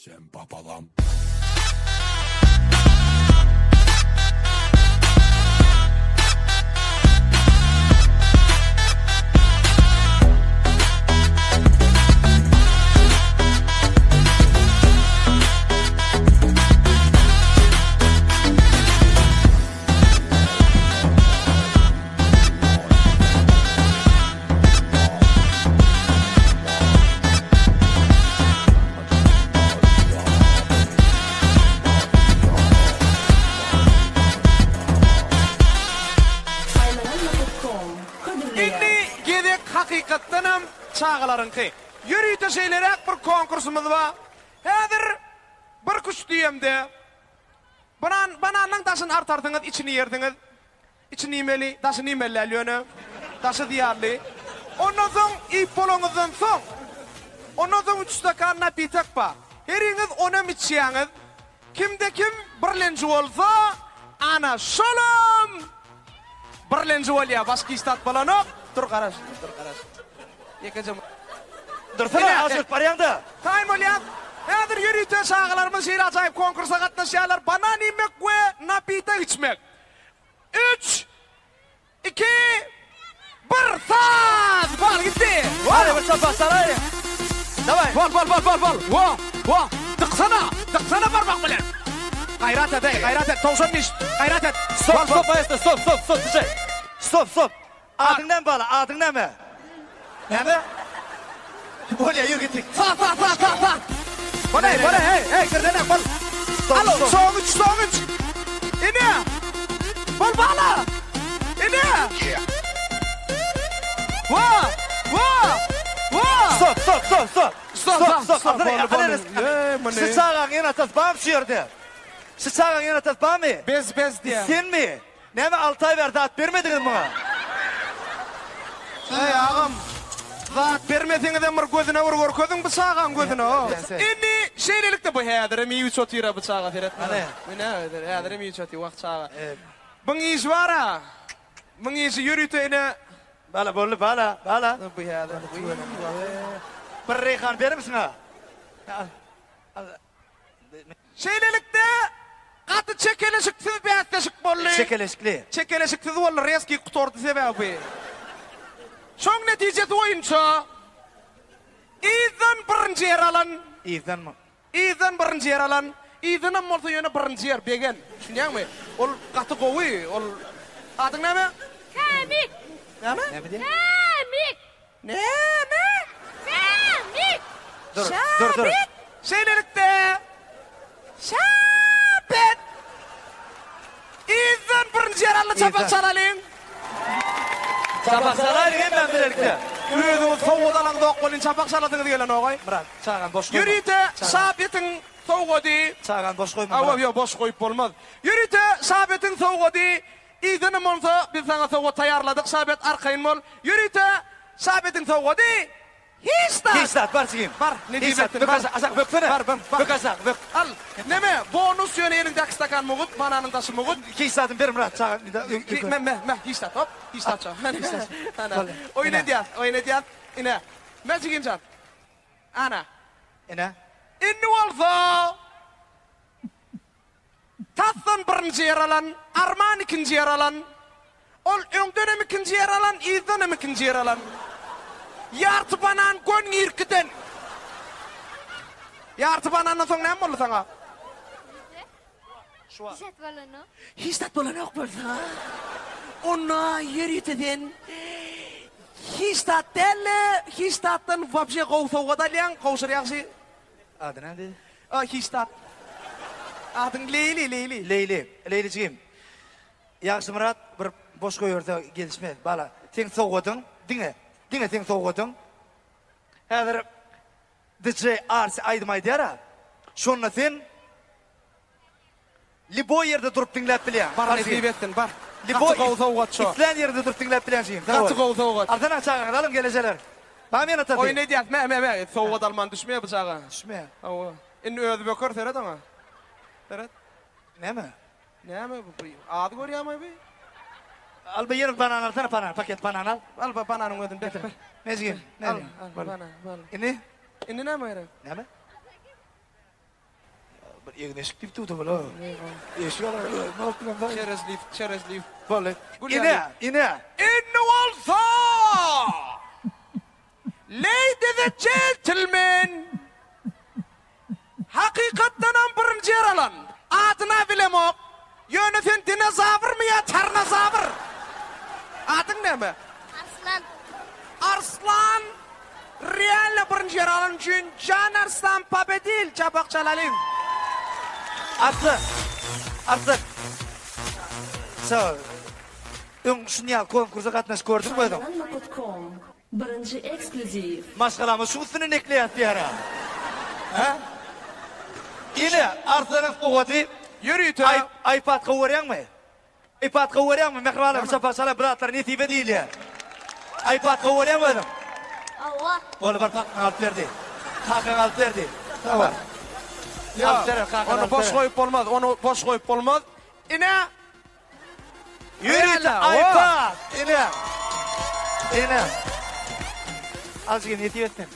Sen papalam. Hakikaten çağalarınki. Yürüyte şeylerek bir konkursumuz var. Hazır bir kuş diyemde. Bananın taşını artardınız, içini yerdiniz. İçini yemeli, taşını yemeli, taşı diyarlı. Ondan sonra ip bolonuzdan son. Ondan sonra 3 stakanına bitek var. Heriniz ona içiyeniz. Kimde kim birlenci olsa, ana şolum. Birlenci ol ya, başka istat falan yok. Dur kardeş, dur kardeş. Yekeceğim. Dursana, azıcık parayanda. Time olyan. Hazır yürüyte şağalarımız şehir acayip konkursa katlaşıyorlar. Banan yemek ve napita içmek. 3, 2, 1, saz! Bal gitti. Hadi bir çapa sarayı. Davay. Bal. Tıksana parmak bilen. Gayret et. Tavşan iş. Gayret et. Stop ayısta, stop. Düşey. Stop. Adından bala, adından mı? Ne? Bolya yürü gittik. Sağ. Bana hey, girdene bal. Alo, son üç. İne. Bal bala. İne. Vah. Stop. Sıçağın yanatas bağım şiirdi. Sıçağın yanatas bağım mı? Bez diye. Sen mi? Ne mi 6 ay verdi at vermediniz bana? Hey ağam. Zat vermediniz de bir gözüne vur gözün bıçağın gözüne o. İnni şeylelikte bu heyadır. Mi üç otira bıçağa feret. Ne heyadır mi üç otira bıçağa. Bın iş var ha. Bın iş yürütüğüne. Bala bollu bala. Bu heyadır. Bir reyhan verir misin ha? Şeylelikte katı çekeleşiksiz bir atlaşık bollu. Çekeleşiksiz bollu. Reski kutordu sebebi. Şoň netijesi oyunça Ethan birinci yer alan. Ethan mı? Ethan birinci yer alan. Ethan'ın bolsa ýöne birinci yer begen. Şunýarmy? Ol gaty gowy, ol adyň näme? Kamik. Näme? Kamik. Näme? Kamik. Dur. Şeylelikde Şabet Ethan birinci yer alan çapak çalalım. Çapak sarayı ben birlikte. Özüňiz sowgat alanda okbolyn çapak çaladyňyz gelen ogay. Murat, çağan boş koyma. Yürüyte Şabet'in sowgady. Çağan boş koyma. Awa yo boş koyup bolmaz. Yürüyte Şabet'in sowgady. Izini bolsa biz sana sowgat taýarladyk. Şabet arkaýyn bol. Yürüyte Şabet'in sowgady. Histat var sigim. Var. Ne diýetdiň? Azak böpene. Bökazak. Al. Neme? Bonus ýöne elinde stakan mugut, bananyň taşy mugut. Histatın bir Murat çağan. Me histat hop. Histat ça. Men histat. Ana. Oyna diýat. Ine. Mäjigin jan. Ana. Ene. Inni bolsa Tathan birinci yer alan, Arman ikinci yer alan. Ol öňden ikinci yer alan, Izdan ikinci yer alan. Yartı banan gön irkiden. Yartı banandan soň näme boldy saňa? Hisat balonu. Histat bolan yok bolsa. Ona yürüteden. Histat delle, histatdan вообще goýsowga dalýan, goýşar ýaxşy. Adı näde? Histat. Adyň Leyli. Leyliciğim. Yaxşı Murat bir boş koýurda gelişme. Bala. Teň sowgadyň, diňe teň sowgadyň. Häzir DJ Ars aýdymay dera. Şonda sen Libo yerde durup dinläp bilýän. Bar ettin, bar. Libo goýsowgat şo. İslen yerde durup dinläp bilýän şeýim. Gaty goýsowgat. Ardan açaň alym gelejeler. Bam ýene tady. Oy ne diýät? Me. Sowgat alman düşmeýär bıçağa. Düşme. Awa. In özbekör seret ama. Seret. Näme? Näme bu? Ady görýärmi bu? Al bir yer banan, paket banan al. Al bananyň özüni ber. Mezgin. Al bana. Ini? Inni näme ýere? Näme? Egneşik dip tutu bala. Eşik ala. Ne yaptın lan? Çerezliyip. Vallahi. Gul İne, yani. ine. İnne olsa! Ladies and gentlemen! Hakikatten birinci yer alan. Adına bilem ok. Yöneten dinozavr mı ya tarnozavr? Adın ne mi? Arslan. Arslan! Real birinci yer alan için Can Arslan Papedil çabuk çalalım. Arslan. Arslan. Sağ ol. Şunya konkursa katnaş gördün mü adam? Anma.com birinci ekskluziv. Maşgalamı şu üstüne nekleyat bir ara. Ha? Yine Arslan'ın kuvveti Yürü tü. iPad kavurayan mı? iPad kavurayan mı? Mehrabalar sabah sana bıraklar netibe değil ya. iPad kavurayan mı adam? Allah. Oğlum bak hakkını alıp verdi. Hakkını alıp verdi. Tamam. Ya, Alıp verir, hakkını onu alıp boş verir. koyup olmaz. Onu boş koyup olmaz. İne. Yürü iPad. İne. İne. Azıcık netibe ettin.